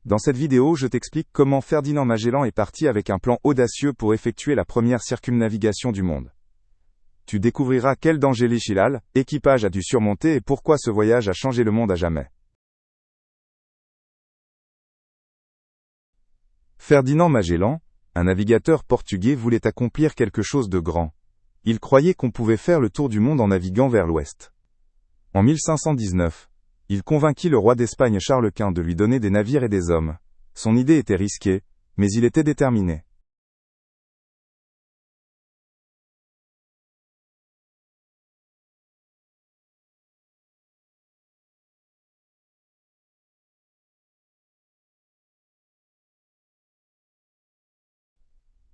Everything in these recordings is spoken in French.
Dans cette vidéo, je t'explique comment Ferdinand Magellan est parti avec un plan audacieux pour effectuer la première circumnavigation du monde. Tu découvriras quel danger l'équipage a dû surmonter et pourquoi ce voyage a changé le monde à jamais. Ferdinand Magellan, un navigateur portugais, voulait accomplir quelque chose de grand. Il croyait qu'on pouvait faire le tour du monde en naviguant vers l'ouest. En 1519, il convainquit le roi d'Espagne Charles Quint de lui donner des navires et des hommes. Son idée était risquée, mais il était déterminé.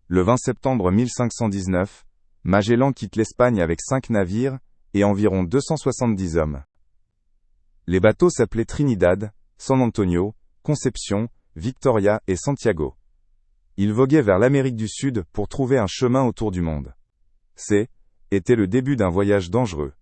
Le 20 septembre 1519, Magellan quitte l'Espagne avec 5 navires et environ 270 hommes. Les bateaux s'appelaient Trinidad, San Antonio, Concepción, Victoria et Santiago. Ils voguaient vers l'Amérique du Sud pour trouver un chemin autour du monde. Était le début d'un voyage dangereux.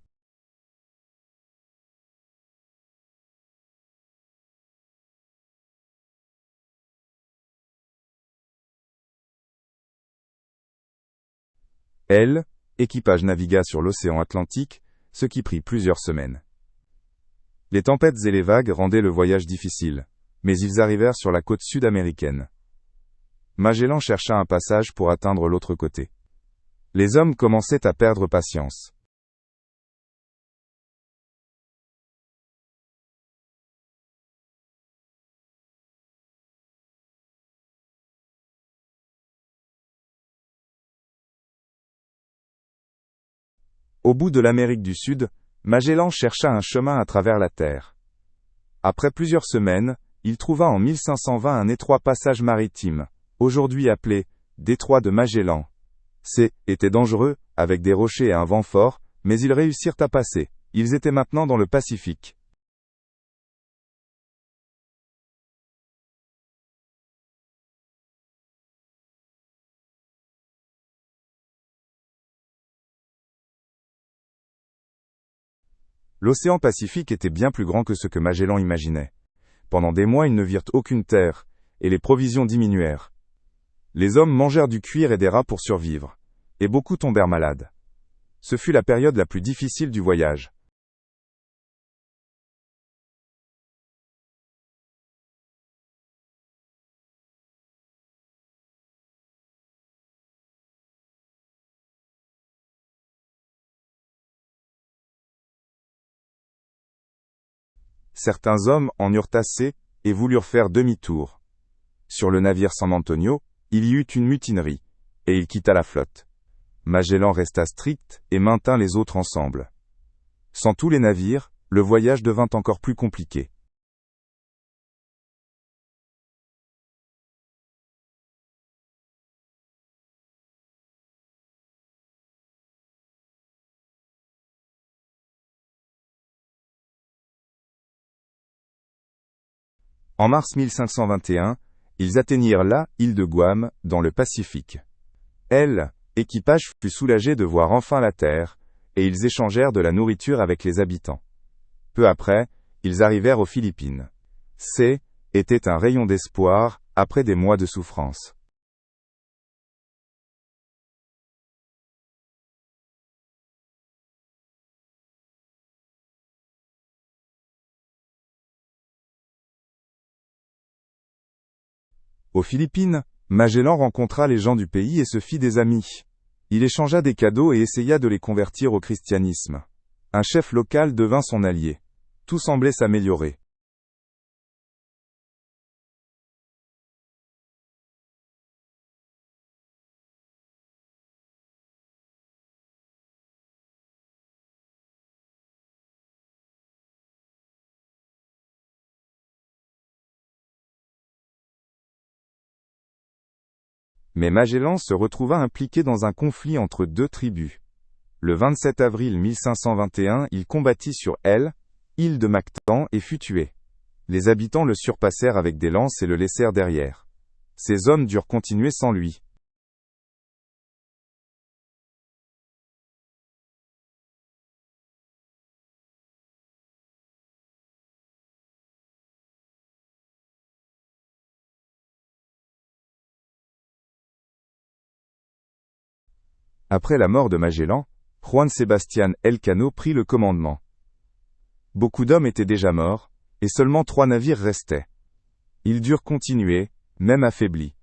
Équipage navigua sur l'océan Atlantique, ce qui prit plusieurs semaines. Les tempêtes et les vagues rendaient le voyage difficile, mais ils arrivèrent sur la côte sud-américaine. Magellan chercha un passage pour atteindre l'autre côté. Les hommes commençaient à perdre patience. Au bout de l'Amérique du Sud, Magellan chercha un chemin à travers la terre. Après plusieurs semaines, il trouva en 1520 un étroit passage maritime, aujourd'hui appelé détroit de Magellan. Était dangereux, avec des rochers et un vent fort, mais ils réussirent à passer. Ils étaient maintenant dans le Pacifique. L'océan Pacifique était bien plus grand que ce que Magellan imaginait. Pendant des mois, ils ne virent aucune terre, et les provisions diminuèrent. Les hommes mangèrent du cuir et des rats pour survivre, et beaucoup tombèrent malades. Ce fut la période la plus difficile du voyage. Certains hommes en eurent assez, et voulurent faire demi-tour. Sur le navire San Antonio, il y eut une mutinerie, et il quitta la flotte. Magellan resta strict et maintint les autres ensemble. Sans tous les navires, le voyage devint encore plus compliqué. En mars 1521, ils atteignirent l'île de Guam, dans le Pacifique. L'équipage fut soulagé de voir enfin la terre, et ils échangèrent de la nourriture avec les habitants. Peu après, ils arrivèrent aux Philippines. Était un rayon d'espoir, après des mois de souffrance. Aux Philippines, Magellan rencontra les gens du pays et se fit des amis. Il échangea des cadeaux et essaya de les convertir au christianisme. Un chef local devint son allié. Tout semblait s'améliorer. Mais Magellan se retrouva impliqué dans un conflit entre deux tribus. Le 27 avril 1521, il combattit sur île de Mactan et fut tué. Les habitants le surpassèrent avec des lances et le laissèrent derrière. Ces hommes durent continuer sans lui. Après la mort de Magellan, Juan Sebastián Elcano prit le commandement. Beaucoup d'hommes étaient déjà morts, et seulement 3 navires restaient. Ils durent continuer, même affaiblis.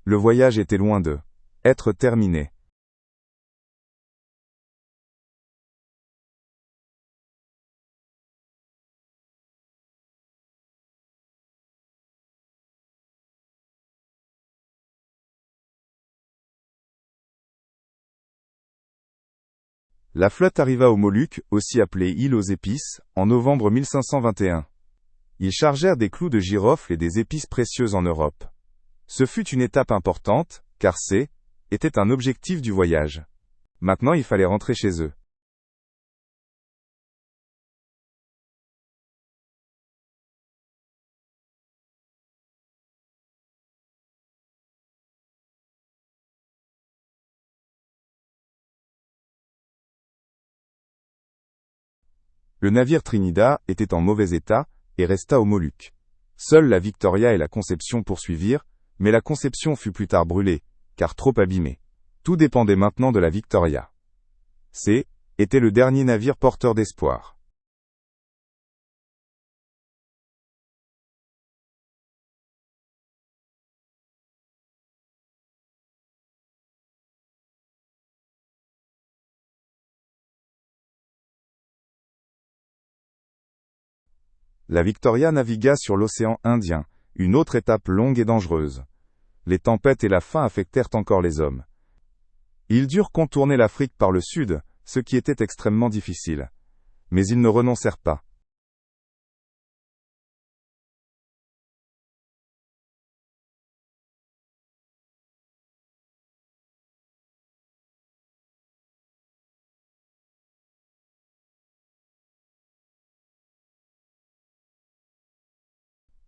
Le voyage était loin d'eux. Être terminé. La flotte arriva aux Moluques, aussi appelées îles aux épices, en novembre 1521. Ils chargèrent des clous de girofle et des épices précieuses en Europe. Ce fut une étape importante, car était un objectif du voyage. Maintenant il fallait rentrer chez eux. Le navire Trinidad était en mauvais état, et resta aux Moluques. Seules la Victoria et la Conception poursuivirent, mais la Conception fut plus tard brûlée, car trop abîmée. Tout dépendait maintenant de la Victoria. Était le dernier navire porteur d'espoir. La Victoria navigua sur l'océan Indien, une autre étape longue et dangereuse. Les tempêtes et la faim affectèrent encore les hommes. Ils durent contourner l'Afrique par le sud, ce qui était extrêmement difficile. Mais ils ne renoncèrent pas.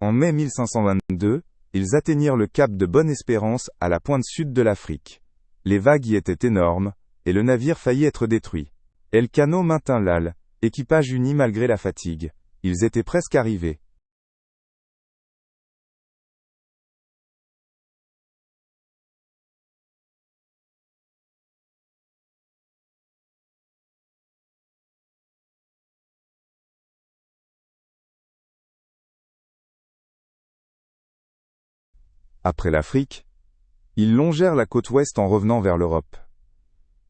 En mai 1522, ils atteignirent le cap de Bonne-Espérance à la pointe sud de l'Afrique. Les vagues y étaient énormes, et le navire faillit être détruit. Elcano maintint l'âle, équipage uni malgré la fatigue. Ils étaient presque arrivés. Après l'Afrique, ils longèrent la côte ouest en revenant vers l'Europe.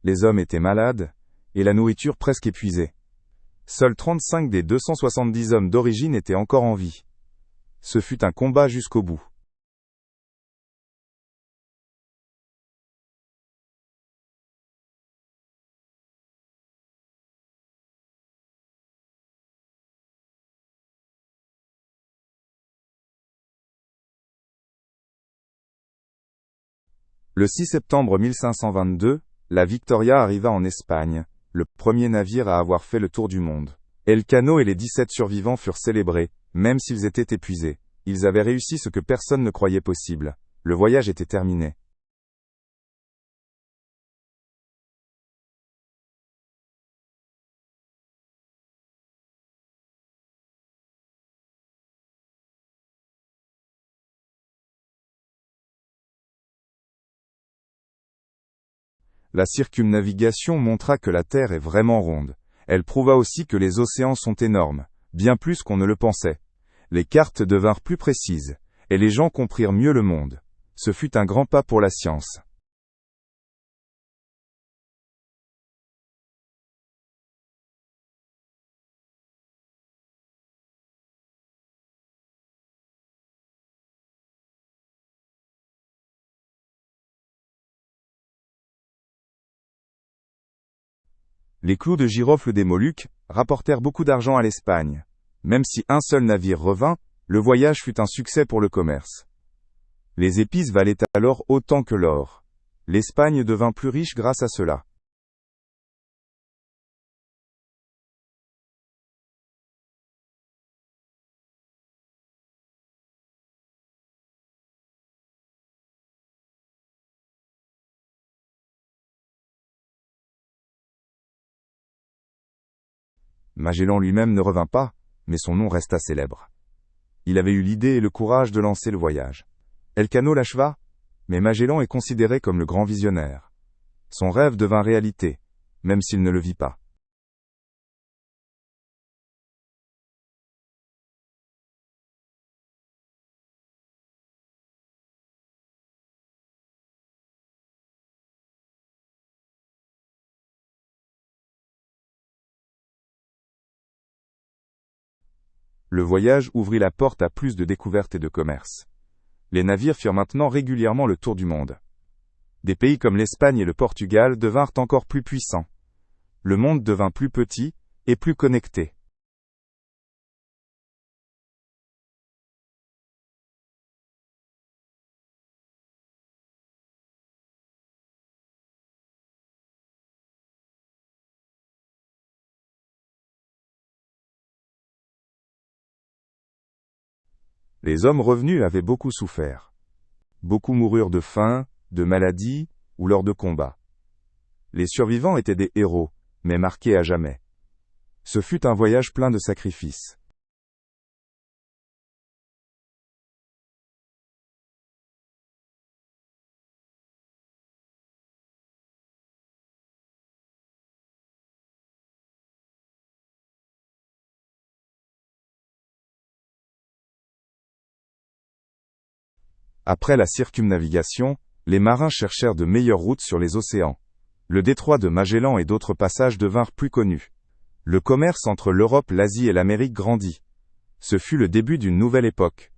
Les hommes étaient malades, et la nourriture presque épuisée. Seuls 35 des 270 hommes d'origine étaient encore en vie. Ce fut un combat jusqu'au bout. Le 6 septembre 1522, la Victoria arriva en Espagne, le premier navire à avoir fait le tour du monde. Elcano et les 17 survivants furent célébrés, même s'ils étaient épuisés. Ils avaient réussi ce que personne ne croyait possible. Le voyage était terminé. La circumnavigation montra que la Terre est vraiment ronde. Elle prouva aussi que les océans sont énormes, bien plus qu'on ne le pensait. Les cartes devinrent plus précises, et les gens comprirent mieux le monde. Ce fut un grand pas pour la science. Les clous de girofle des Moluques rapportèrent beaucoup d'argent à l'Espagne. Même si un seul navire revint, le voyage fut un succès pour le commerce. Les épices valaient alors autant que l'or. L'Espagne devint plus riche grâce à cela. Magellan lui-même ne revint pas, mais son nom resta célèbre. Il avait eu l'idée et le courage de lancer le voyage. Elcano l'acheva, mais Magellan est considéré comme le grand visionnaire. Son rêve devint réalité, même s'il ne le vit pas. Le voyage ouvrit la porte à plus de découvertes et de commerce. Les navires firent maintenant régulièrement le tour du monde. Des pays comme l'Espagne et le Portugal devinrent encore plus puissants. Le monde devint plus petit et plus connecté. Les hommes revenus avaient beaucoup souffert. Beaucoup moururent de faim, de maladie ou lors de combats. Les survivants étaient des héros, mais marqués à jamais. Ce fut un voyage plein de sacrifices. Après la circumnavigation, les marins cherchèrent de meilleures routes sur les océans. Le détroit de Magellan et d'autres passages devinrent plus connus. Le commerce entre l'Europe, l'Asie et l'Amérique grandit. Ce fut le début d'une nouvelle époque.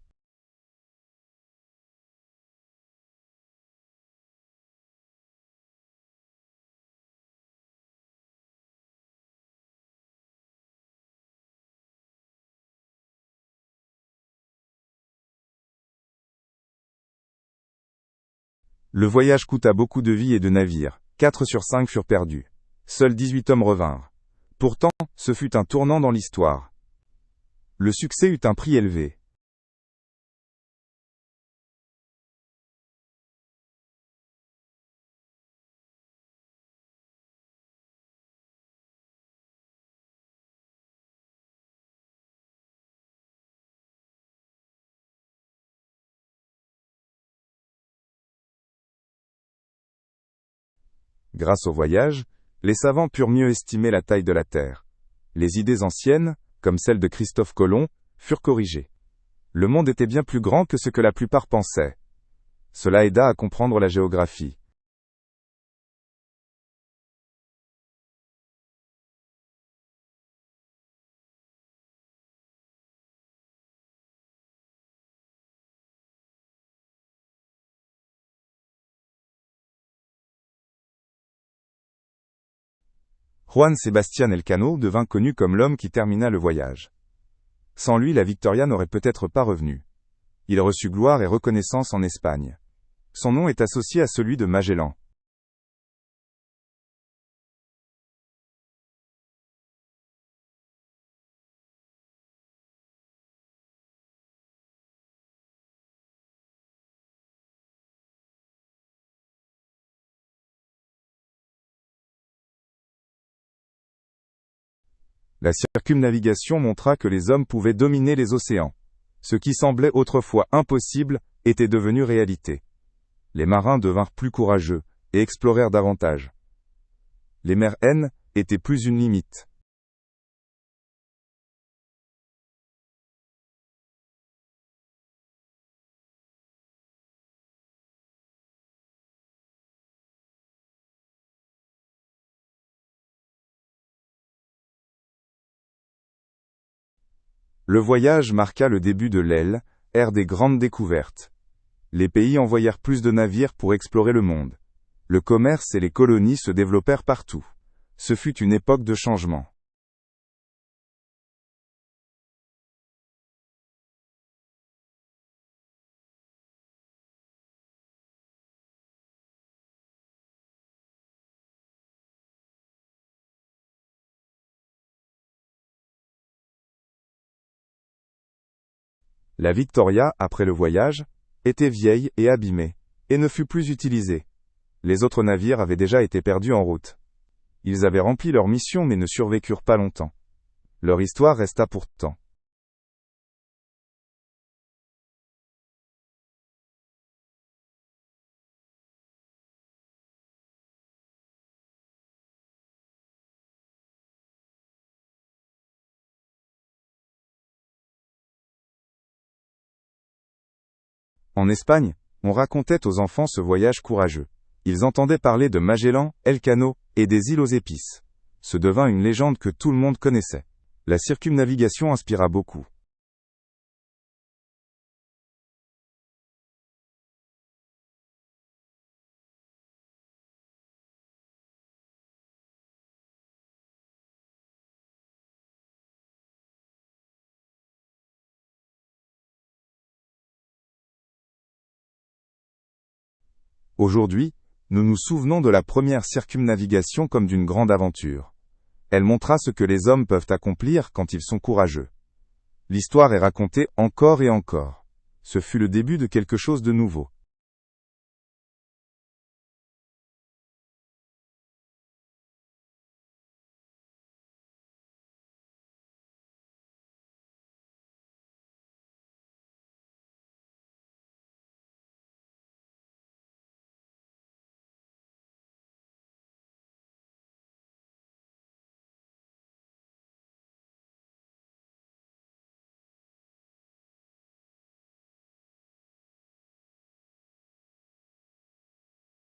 Le voyage coûta beaucoup de vies et de navires. 4 sur 5 furent perdus. Seuls 18 hommes revinrent. Pourtant, ce fut un tournant dans l'histoire. Le succès eut un prix élevé. Grâce au voyage, les savants purent mieux estimer la taille de la Terre. Les idées anciennes, comme celle de Christophe Colomb, furent corrigées. Le monde était bien plus grand que ce que la plupart pensaient. Cela aida à comprendre la géographie. Juan Sebastián Elcano devint connu comme l'homme qui termina le voyage. Sans lui, la Victoria n'aurait peut-être pas revenu. Il reçut gloire et reconnaissance en Espagne. Son nom est associé à celui de Magellan. La circumnavigation montra que les hommes pouvaient dominer les océans. Ce qui semblait autrefois impossible était devenu réalité. Les marins devinrent plus courageux et explorèrent davantage. Les mers N étaient plus une limite. Le voyage marqua le début de l'ère des grandes découvertes. Les pays envoyèrent plus de navires pour explorer le monde. Le commerce et les colonies se développèrent partout. Ce fut une époque de changement. La Victoria, après le voyage, était vieille et abîmée, et ne fut plus utilisée. Les autres navires avaient déjà été perdus en route. Ils avaient rempli leur mission mais ne survécurent pas longtemps. Leur histoire resta pourtant. En Espagne, on racontait aux enfants ce voyage courageux. Ils entendaient parler de Magellan, Elcano, et des îles aux épices. Ce devint une légende que tout le monde connaissait. La circumnavigation inspira beaucoup. Aujourd'hui, nous nous souvenons de la première circumnavigation comme d'une grande aventure. Elle montra ce que les hommes peuvent accomplir quand ils sont courageux. L'histoire est racontée encore et encore. Ce fut le début de quelque chose de nouveau.